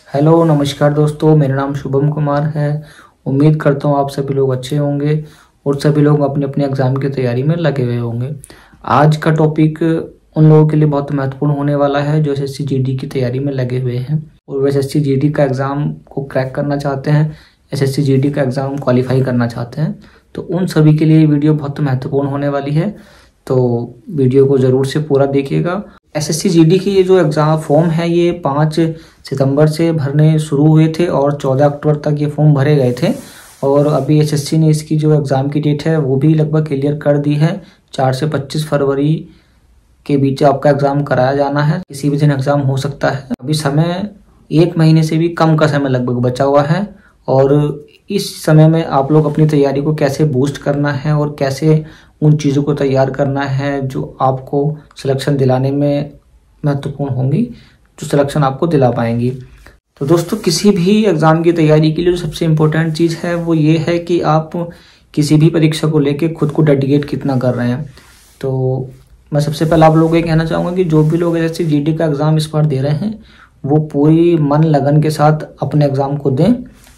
Hello नमस्कार दोस्तों, मेरा नाम शुभम कुमार है। उम्मीद करता हूँ आप सभी लोग अच्छे होंगे और सभी लोग अपने अपने एग्ज़ाम की तैयारी में लगे हुए होंगे। आज का टॉपिक उन लोगों के लिए बहुत महत्वपूर्ण होने वाला है जो एसएससी जीडी की तैयारी में लगे हुए हैं और एसएससी जीडी का एग्ज़ाम को क्रैक करना चाहते हैं, एसएससी जीडी का एग्ज़ाम क्वालिफाई करना चाहते हैं। तो उन सभी के लिए ये वीडियो बहुत महत्वपूर्ण होने वाली है, तो वीडियो को ज़रूर से पूरा देखिएगा। एसएससी जीडी की ये जो एग्ज़ाम फॉर्म है ये 5 सितंबर से भरने शुरू हुए थे और 14 अक्टूबर तक ये फॉर्म भरे गए थे और अभी एसएससी ने इसकी जो एग्ज़ाम की डेट है वो भी लगभग क्लियर कर दी है। 4 से 25 फरवरी के बीच आपका एग्ज़ाम कराया जाना है। किसी भी दिन एग्ज़ाम हो सकता है। अभी समय 1 महीने से भी कम का समय लगभग बचा हुआ है और इस समय में आप लोग अपनी तैयारी को कैसे बूस्ट करना है और कैसे उन चीज़ों को तैयार करना है जो आपको सिलेक्शन दिलाने में महत्वपूर्ण होंगी, जो सिलेक्शन आपको दिला पाएंगी। तो दोस्तों, किसी भी एग्ज़ाम की तैयारी के लिए जो सबसे इम्पोर्टेंट चीज़ है वो ये है कि आप किसी भी परीक्षा को लेके खुद को डेडिकेट कितना कर रहे हैं। तो मैं सबसे पहले आप लोगों को ये कहना चाहूँगा कि जो भी लोग एसएससी जीडी का एग्ज़ाम इस बार दे रहे हैं वो पूरी मन लगन के साथ अपने एग्ज़ाम को दें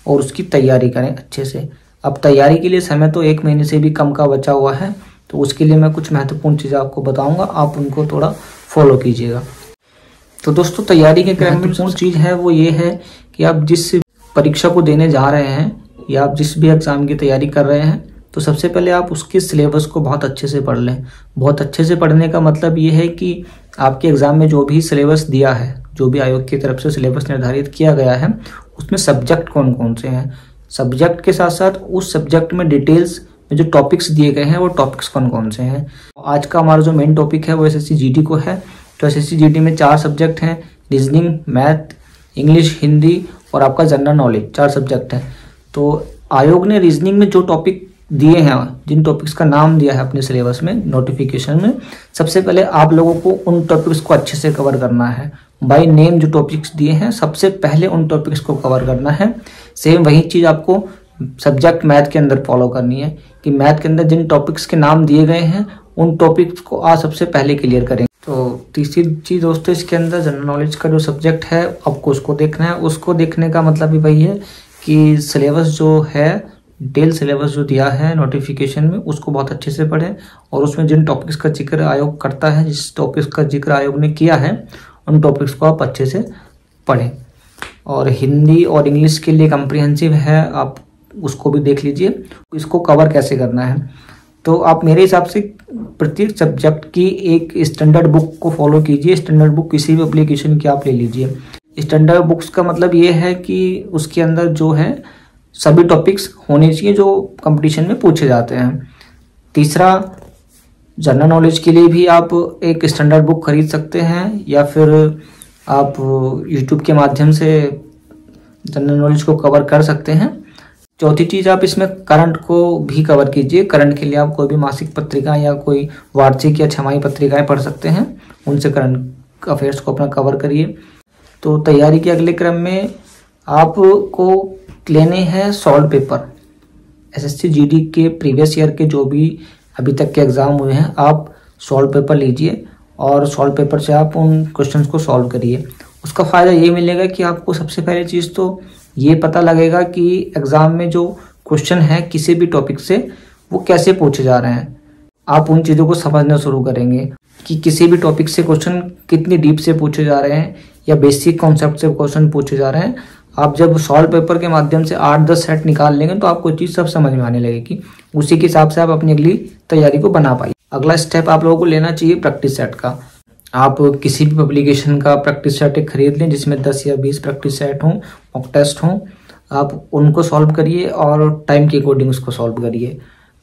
और उसकी तैयारी करें अच्छे से। अब तैयारी के लिए समय तो 1 महीने से भी कम का बचा हुआ है, तो उसके लिए मैं कुछ महत्वपूर्ण चीज़ें आपको बताऊंगा, आप उनको थोड़ा फॉलो कीजिएगा। तो दोस्तों, तैयारी के क्रम में महत्वपूर्ण चीज़ है वो ये है कि आप जिस परीक्षा को देने जा रहे हैं या आप जिस भी एग्ज़ाम की तैयारी कर रहे हैं तो सबसे पहले आप उसके सिलेबस को बहुत अच्छे से पढ़ लें। बहुत अच्छे से पढ़ने का मतलब ये है कि आपके एग्ज़ाम में जो भी सिलेबस दिया है, जो भी आयोग की तरफ से सिलेबस निर्धारित किया गया है, उसमें सब्जेक्ट कौन कौन से हैं, सब्जेक्ट के साथ साथ उस सब्जेक्ट में डिटेल्स में जो टॉपिक्स दिए गए हैं वो टॉपिक्स कौन कौन से हैं। आज का हमारा जो मेन टॉपिक है वो एसएससी जीडी को है। तो एसएससी जीडी में 4 सब्जेक्ट हैं, रीजनिंग, मैथ, इंग्लिश, हिंदी और आपका जनरल नॉलेज, 4 सब्जेक्ट हैं। तो आयोग ने रीजनिंग में जो टॉपिक दिए हैं, जिन टॉपिक्स का नाम दिया है अपने सिलेबस में, नोटिफिकेशन में, सबसे पहले आप लोगों को उन टॉपिक्स को अच्छे से कवर करना है। बाय नेम जो टॉपिक्स दिए हैं सबसे पहले उन टॉपिक्स को कवर करना है। सेम वही चीज़ आपको सब्जेक्ट मैथ के अंदर फॉलो करनी है कि मैथ के अंदर जिन टॉपिक्स के नाम दिए गए हैं उन टॉपिक्स को आज सबसे पहले क्लियर करेंगे। तो तीसरी चीज़ दोस्तों, इसके अंदर जनरल नॉलेज का जो सब्जेक्ट है आपको उसको देखना है। उसको देखने का मतलब भी वही है कि सिलेबस जो है, डिटेल सिलेबस जो दिया है नोटिफिकेशन में, उसको बहुत अच्छे से पढ़ें और उसमें जिन टॉपिक्स का जिक्र आयोग करता है, जिस टॉपिक्स का जिक्र आयोग ने किया है, उन टॉपिक्स को आप अच्छे से पढ़ें। और हिंदी और इंग्लिश के लिए कम्प्रिहेंसिव है, आप उसको भी देख लीजिए इसको कवर कैसे करना है। तो आप मेरे हिसाब से प्रत्येक सब्जेक्ट की एक स्टैंडर्ड बुक को फॉलो कीजिए। स्टैंडर्ड बुक किसी भी एप्लीकेशन की आप ले लीजिए। स्टैंडर्ड बुक्स का मतलब ये है कि उसके अंदर जो है सभी टॉपिक्स होने चाहिए जो कंपटीशन में पूछे जाते हैं। तीसरा, जनरल नॉलेज के लिए भी आप एक स्टैंडर्ड बुक खरीद सकते हैं या फिर आप यूट्यूब के माध्यम से जनरल नॉलेज को कवर कर सकते हैं। चौथी चीज़, आप इसमें करंट को भी कवर कीजिए। करंट के लिए आप कोई भी मासिक पत्रिका या कोई वार्षिक या छमाही पत्रिकाएं पढ़ सकते हैं, उनसे करंट अफेयर्स को अपना कवर करिए। तो तैयारी के अगले क्रम में आपको लेने हैं सॉल्व पेपर। एसएससी जीडी के प्रीवियस ईयर के जो भी अभी तक के एग्ज़ाम हुए हैं, आप सॉल्व पेपर लीजिए और सॉल्व पेपर से आप उन क्वेश्चंस को सॉल्व करिए। उसका फ़ायदा ये मिलेगा कि आपको सबसे पहले चीज़ तो ये पता लगेगा कि एग्ज़ाम में जो क्वेश्चन है किसी भी टॉपिक से वो कैसे पूछे जा रहे हैं। आप उन चीज़ों को समझना शुरू करेंगे कि किसी भी टॉपिक से क्वेश्चन कितनी डीप से पूछे जा रहे हैं या बेसिक कॉन्सेप्ट से क्वेश्चन पूछे जा रहे हैं। आप जब सॉल्व पेपर के माध्यम से 8-10 सेट निकाल लेंगे तो आपको चीज़ सब समझ में आने लगेगी। उसी के हिसाब से आप अपनी अगली तैयारी को बना पाइए। अगला स्टेप आप लोगों को लेना चाहिए प्रैक्टिस सेट का। आप किसी भी पब्लिकेशन का प्रैक्टिस सेट एक खरीद लें जिसमें 10 या 20 प्रैक्टिस सेट हों, मॉक टेस्ट हों। आप उनको सॉल्व करिए और टाइम के अकॉर्डिंग उसको सॉल्व करिए।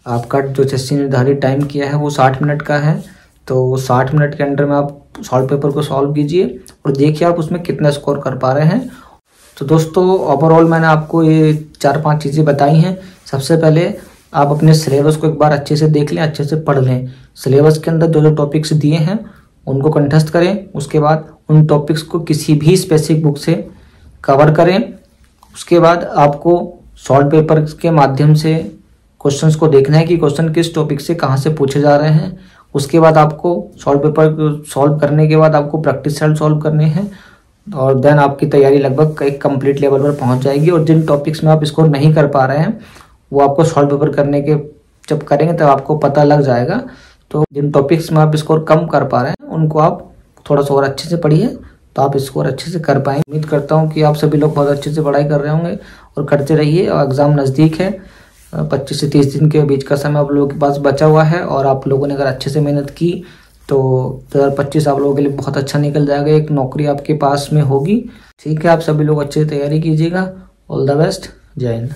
आपका जो एसएससी निर्धारित टाइम किया है वो 60 मिनट का है, तो 60 मिनट के अंदर में आप सॉल्व पेपर को सॉल्व कीजिए और देखिए आप उसमें कितना स्कोर कर पा रहे हैं। तो दोस्तों, ओवरऑल मैंने आपको ये 4-5 चीज़ें बताई हैं। सबसे पहले आप अपने सिलेबस को एक बार अच्छे से देख लें, अच्छे से पढ़ लें। सिलेबस के अंदर जो जो टॉपिक्स दिए हैं उनको कंठस्थ करें। उसके बाद उन टॉपिक्स को किसी भी स्पेसिफिक बुक से कवर करें। उसके बाद आपको सॉल्व पेपर के माध्यम से क्वेश्चंस को देखना है कि क्वेश्चन किस टॉपिक से कहाँ से पूछे जा रहे हैं। उसके बाद आपको सॉल्व पेपर सॉल्व करने के बाद आपको प्रैक्टिस सेट सॉल्व करने हैं। और देन आपकी तैयारी लगभग एक कंप्लीट लेवल पर पहुंच जाएगी। और जिन टॉपिक्स में आप स्कोर नहीं कर पा रहे हैं वो आपको सॉल्व पेपर करने के जब करेंगे तब आपको पता लग जाएगा। तो जिन टॉपिक्स में आप स्कोर कम कर पा रहे हैं उनको आप थोड़ा सा और अच्छे से पढ़िए, तो आप स्कोर अच्छे से कर पाएंगे। उम्मीद करता हूँ कि आप सभी लोग बहुत अच्छे से पढ़ाई कर रहे होंगे और करते रहिए। और एग्ज़ाम नज़दीक है, 25 से 30 दिन के बीच का समय आप लोगों के पास बचा हुआ है। और आप लोगों ने अगर अच्छे से मेहनत की तो 2025 आप लोगों के लिए बहुत अच्छा निकल जाएगा, एक नौकरी आपके पास में होगी। ठीक है, आप सभी लोग अच्छे से तैयारी कीजिएगा। ऑल द बेस्ट, जय हिंद।